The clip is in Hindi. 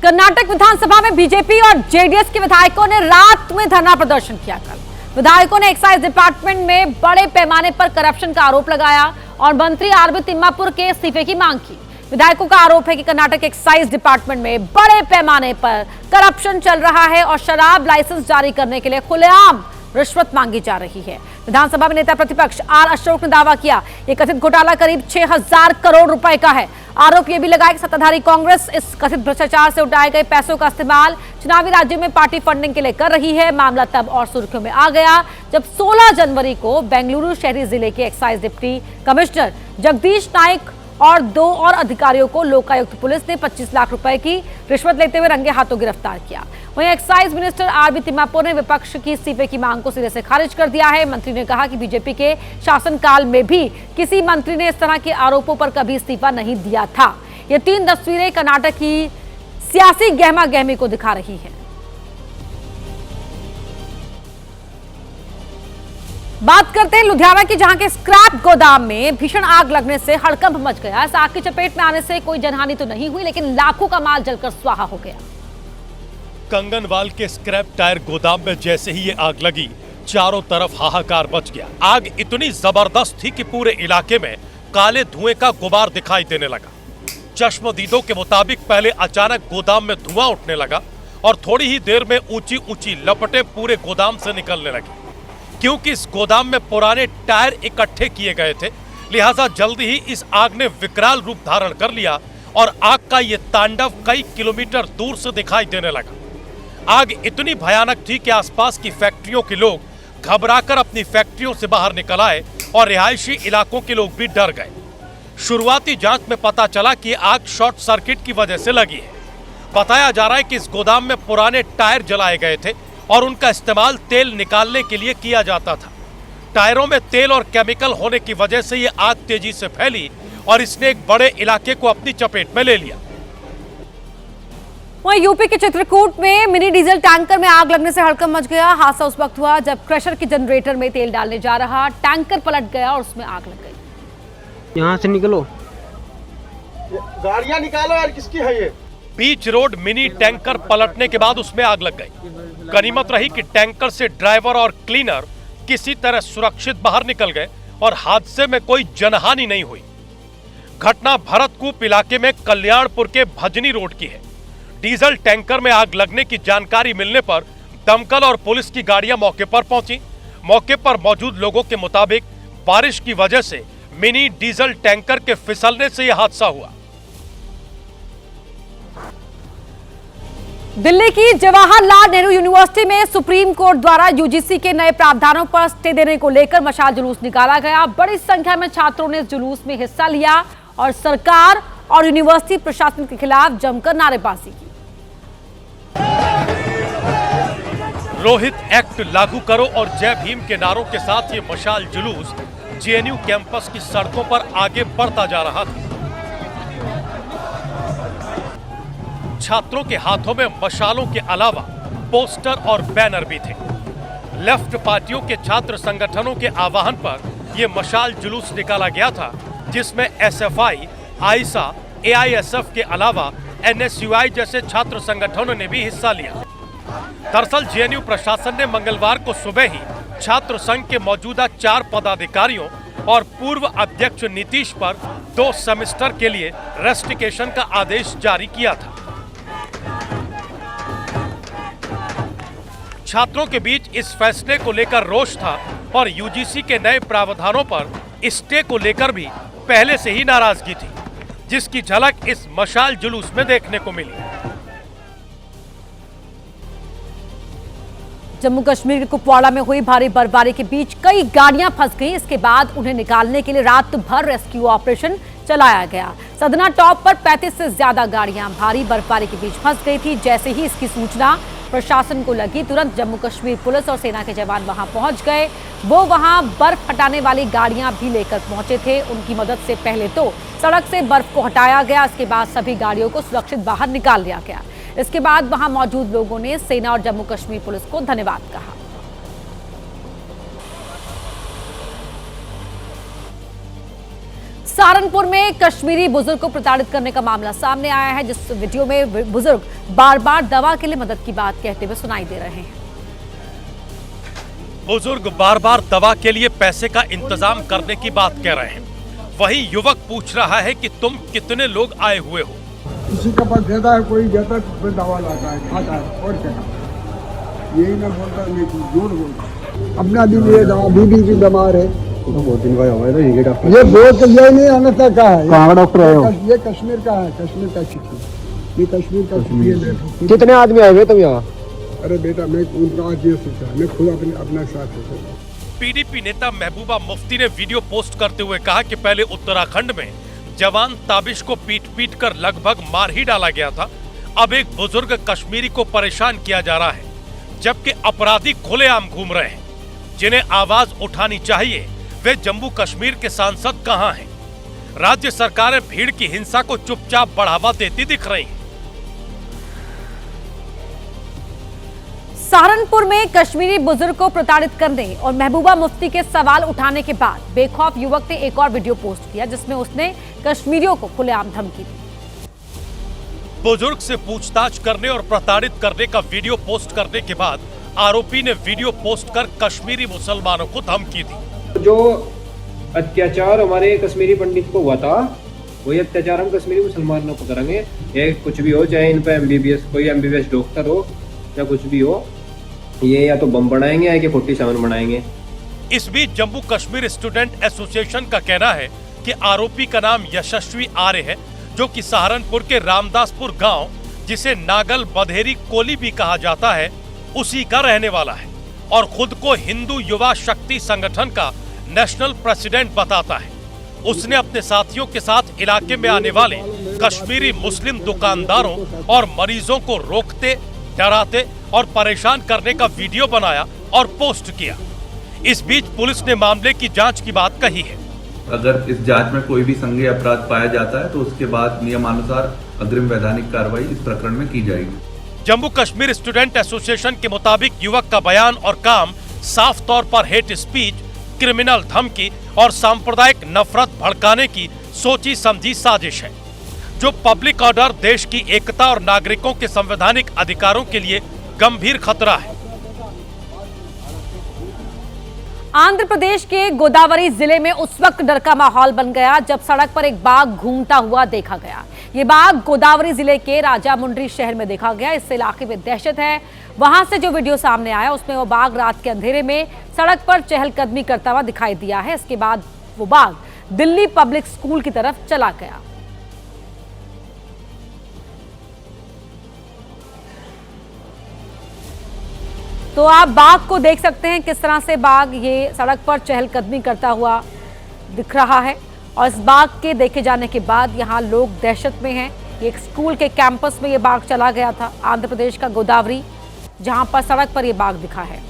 कर्नाटक विधानसभा में बीजेपी और जेडीएस के विधायकों ने रात में धरना प्रदर्शन किया। कल विधायकों ने एक्साइज डिपार्टमेंट में बड़े पैमाने पर करप्शन का आरोप लगाया और मंत्री आरबी तिम्मापुर के इस्तीफे की मांग की। विधायकों का आरोप है कि कर्नाटक एक्साइज डिपार्टमेंट में बड़े पैमाने पर करप्शन चल रहा है और शराब लाइसेंस जारी करने के लिए खुलेआम रिश्वत मांगी जा रही है। विधानसभा में नेता प्रतिपक्ष आर अशोक ने दावा किया ये कथित घोटाला करीब 6,000 करोड़ रुपए का है। आरोप यह भी लगाया कि सत्ताधारी कांग्रेस इस कथित भ्रष्टाचार से उठाए गए पैसों का इस्तेमाल चुनावी राज्यों में पार्टी फंडिंग के लिए कर रही है। मामला तब और सुर्खियों में आ गया जब 16 जनवरी को बेंगलुरु शहरी जिले के excise deputy commissioner Jagdish Naik और 2 और अधिकारियों को लोकायुक्त पुलिस ने 25 लाख रुपए की रिश्वत लेते हुए रंगे हाथों गिरफ्तार किया। वहीं एक्साइज मिनिस्टर आरबी तिम्मापुर ने विपक्ष की इस्तीफे की मांग को सिरे से खारिज कर दिया है। मंत्री ने कहा कि बीजेपी के शासनकाल में भी किसी मंत्री ने इस तरह के आरोपों पर कभी इस्तीफा नहीं दिया था। ये 3 तस्वीरें कर्नाटक की सियासी गहमा गहमी को दिखा रही है। बात करते हैं लुधियाना की, जहां के स्क्रैप गोदाम में भीषण आग लगने से हड़कंप मच गया। इस आग की चपेट में आने से कोई जनहानि तो नहीं हुई, लेकिन लाखों का माल जलकर स्वाहा हो गया। कंगनवाल के स्क्रैप टायर गोदाम में जैसे ही ये आग लगी, चारों तरफ हाहाकार मच गया। आग इतनी जबरदस्त थी कि पूरे इलाके में काले धुएं का गुबार दिखाई देने लगा। चश्मदीदों के मुताबिक पहले अचानक गोदाम में धुआं उठने लगा और थोड़ी ही देर में ऊंची ऊंची लपटें पूरे गोदाम से निकलने लगी। क्योंकि इस गोदाम में पुराने टायर इकट्ठे किए गए थे, लिहाजा जल्दी ही इस आग ने विकराल रूप धारण कर लिया और आग का ये तांडव कई किलोमीटर दूर से दिखाई देने लगा। आग इतनी भयानक थी कि आसपास की फैक्ट्रियों के लोग घबराकर अपनी फैक्ट्रियों से बाहर निकल आए और रिहायशी इलाकों के लोग भी डर गए। शुरुआती जांच में पता चला कि आग शॉर्ट सर्किट की वजह से लगी है। बताया जा रहा है कि इस गोदाम में पुराने टायर जलाए गए थे और उनका इस्तेमाल तेल निकालने के लिए किया जाता था। टायरों में तेल और केमिकल होने की वजह से ये आग तेजी से फैली और इसने एक बड़े इलाके को अपनी चपेट में ले लिया। वहीं यूपी के चित्रकूट में मिनी डीजल टैंकर में आग लगने से हड़कंप मच गया। हादसा उस वक्त हुआ जब क्रशर के जनरेटर में तेल डालने जा रहा टैंकर पलट गया और उसमें आग लग गई। यहाँ से निकलो, गाड़ियां निकालो यार, किसकी है ये? बीच रोड मिनी टैंकर पलटने के बाद उसमें आग लग गई। गनीमत रही कि टैंकर से ड्राइवर और क्लीनर किसी तरह सुरक्षित बाहर निकल गए और हादसे में कोई जनहानि नहीं हुई। घटना भरतकूप इलाके में कल्याणपुर के भजनी रोड की है। डीजल टैंकर में आग लगने की जानकारी मिलने पर दमकल और पुलिस की गाड़ियां मौके पर पहुंची। मौके पर मौजूद लोगों के मुताबिक बारिश की वजह से मिनी डीजल टैंकर के फिसलने से यह हादसा हुआ। दिल्ली की जवाहरलाल नेहरू यूनिवर्सिटी में सुप्रीम कोर्ट द्वारा यूजीसी के नए प्रावधानों पर स्टे देने को लेकर मशाल जुलूस निकाला गया। बड़ी संख्या में छात्रों ने इस जुलूस में हिस्सा लिया और सरकार और यूनिवर्सिटी प्रशासन के खिलाफ जमकर नारेबाजी की। रोहित एक्ट लागू करो और जय भीम के नारों के साथ ये मशाल जुलूस जेएनयू कैंपस की सड़कों पर आगे बढ़ता जा रहा था। छात्रों के हाथों में मशालों के अलावा पोस्टर और बैनर भी थे। लेफ्ट पार्टियों के छात्र संगठनों के आह्वान पर यह मशाल जुलूस निकाला गया था, जिसमें एसएफआई, आईसा, एआईएसएफ के अलावा एनएसयूआई जैसे छात्र संगठनों ने भी हिस्सा लिया। दरअसल जेएनयू प्रशासन ने मंगलवार को सुबह ही छात्र संघ के मौजूदा 4 पदाधिकारियों और पूर्व अध्यक्ष नीतीश पर 2 सेमेस्टर के लिए रेस्टिकेशन का आदेश जारी किया था। छात्रों के बीच इस फैसले को लेकर रोष था और यूजीसी के नए प्रावधानों पर स्टे को लेकर भी पहले से ही नाराजगी थी, जिसकी झलक इस मशाल जुलूस में देखने को मिली। जम्मू कश्मीर के कुपवाड़ा में हुई भारी बर्फबारी के बीच कई गाड़ियां फंस गईं। इसके बाद उन्हें निकालने के लिए रात भर रेस्क्यू ऑपरेशन चलाया गया। सदना टॉप पर 35 से ज्यादा गाड़ियां भारी बर्फबारी के बीच फंस गई थी। जैसे ही इसकी सूचना प्रशासन को लगी, तुरंत जम्मू कश्मीर पुलिस और सेना के जवान वहां पहुंच गए। वो वहां बर्फ हटाने वाली गाड़ियां भी लेकर पहुंचे थे। उनकी मदद से पहले तो सड़क से बर्फ को हटाया गया, इसके बाद सभी गाड़ियों को सुरक्षित बाहर निकाल लिया गया। इसके बाद वहां मौजूद लोगों ने सेना और जम्मू कश्मीर पुलिस को धन्यवाद कहा। सहारनपुर में कश्मीरी बुजुर्ग को प्रताड़ित करने का मामला सामने आया है, जिस वीडियो में बुजुर्ग बार बार दवा के लिए मदद की बात कहते हुए सुनाई दे रहे हैं। बुजुर्ग बार बार दवा के लिए पैसे का इंतजाम करने की बात कह रहे हैं। वहीं युवक पूछ रहा है कि तुम कितने लोग आए हुए हो। किसी का पास देता है, कोई देता है तो फिर दवा लाता है, खाता है और क्या। यही ना बोलता है, झूठ बोलता। अपना भी ये दवा, बीबी भी बीमार है, बहुत दिन का हुआ है। ये डॉक्टर ये बहुत ये नहीं आना था, कहा है कहाँ का डॉक्टर है? ये कश्मीर का है, कश्मीर का छुट्टी, ये कश्मीर का छुट्टी। कितने आदमी आए हुए तुम यहाँ? अरे बेटा, मैं आज ये सोचा, मैं खुद अपना साथ सोचा। पीडीपी नेता महबूबा मुफ्ती ने वीडियो पोस्ट करते हुए कहा कि पहले उत्तराखंड में जवान ताबिश को पीट पीट कर लगभग मार ही डाला गया था। अब एक बुजुर्ग कश्मीरी को परेशान किया जा रहा है, जबकि अपराधी खुलेआम घूम रहे हैं। जिन्हें आवाज उठानी चाहिए वे जम्मू कश्मीर के सांसद कहां हैं? राज्य सरकारें भीड़ की हिंसा को चुपचाप बढ़ावा देती दिख रही हैं। सहारनपुर में कश्मीरी बुजुर्ग को प्रताड़ित करने और महबूबा मुफ्ती के सवाल उठाने के बाद बेखौफ युवक ने एक और वीडियो पोस्ट किया, जिसमें उसने कश्मीरियों को खुलेआम धमकी दी। बुजुर्ग से पूछताछ करने और प्रताड़ित करने का वीडियो पोस्ट करने के बाद आरोपी ने वीडियो पोस्ट कर कश्मीरी मुसलमानों को धमकी दी। जो अत्याचार हमारे कश्मीरी पंडित को हुआ था, वही अत्याचार हम कश्मीरी मुसलमानों को करेंगे। ये कुछ भी हो, चाहे इन पर कोई एमबीबीएस डॉक्टर हो या कुछ भी हो, ये या तो बम बनाएंगे या कि 47 बनाएंगे। इस बीच जम्मू कश्मीर स्टूडेंट एसोसिएशन का कहना है कि आरोपी का नाम यशस्वी आर्य है, जो कि सहारनपुर के रामदासपुर गांव, जिसे नागल बधेरी कोली भी कहा जाता है, उसी का रहने वाला है और खुद को हिंदू युवा शक्ति संगठन का नेशनल प्रेसिडेंट बताता है। उसने अपने साथियों के साथ इलाके में आने वाले कश्मीरी मुस्लिम दुकानदारों और मरीजों को रोकते, डराते और परेशान करने का वीडियो बनाया और पोस्ट किया। इस बीच पुलिस ने मामले की जांच की बात कही है। अगर इस जांच में कोई भी संज्ञेय अपराध पाया जाता है तो उसके बाद नियमानुसार अग्रिम वैधानिक कार्रवाई इस प्रकरण में की जाएगी। जम्मू कश्मीर स्टूडेंट एसोसिएशन के मुताबिक युवक का बयान और काम साफ तौर पर हेट स्पीच, क्रिमिनल धमकी और सांप्रदायिक नफरत भड़काने की सोची समझी साजिश है, जो पब्लिक ऑर्डर, देश की एकता और नागरिकों के संवैधानिक अधिकारों के लिए गंभीर खतरा है। आंध्र प्रदेश के गोदावरी जिले में उस वक्त डर का माहौल बन गया जब सड़क पर एक बाघ घूमता हुआ देखा गया। ये बाघ गोदावरी जिले के राजामुंड्री शहर में देखा गया। इस इलाके में दहशत है। वहां से जो वीडियो सामने आया उसमें वो बाघ रात के अंधेरे में सड़क पर चहलकदमी करता हुआ दिखाई दिया है। इसके बाद वो बाघ दिल्ली पब्लिक स्कूल की तरफ चला गया। तो आप बाघ को देख सकते हैं, किस तरह से बाघ ये सड़क पर चहलकदमी करता हुआ दिख रहा है। और इस बाघ के देखे जाने के बाद यहाँ लोग दहशत में हैं। ये एक स्कूल के कैंपस में ये बाघ चला गया था। आंध्र प्रदेश का गोदावरी, जहां पर सड़क पर ये बाघ दिखा है।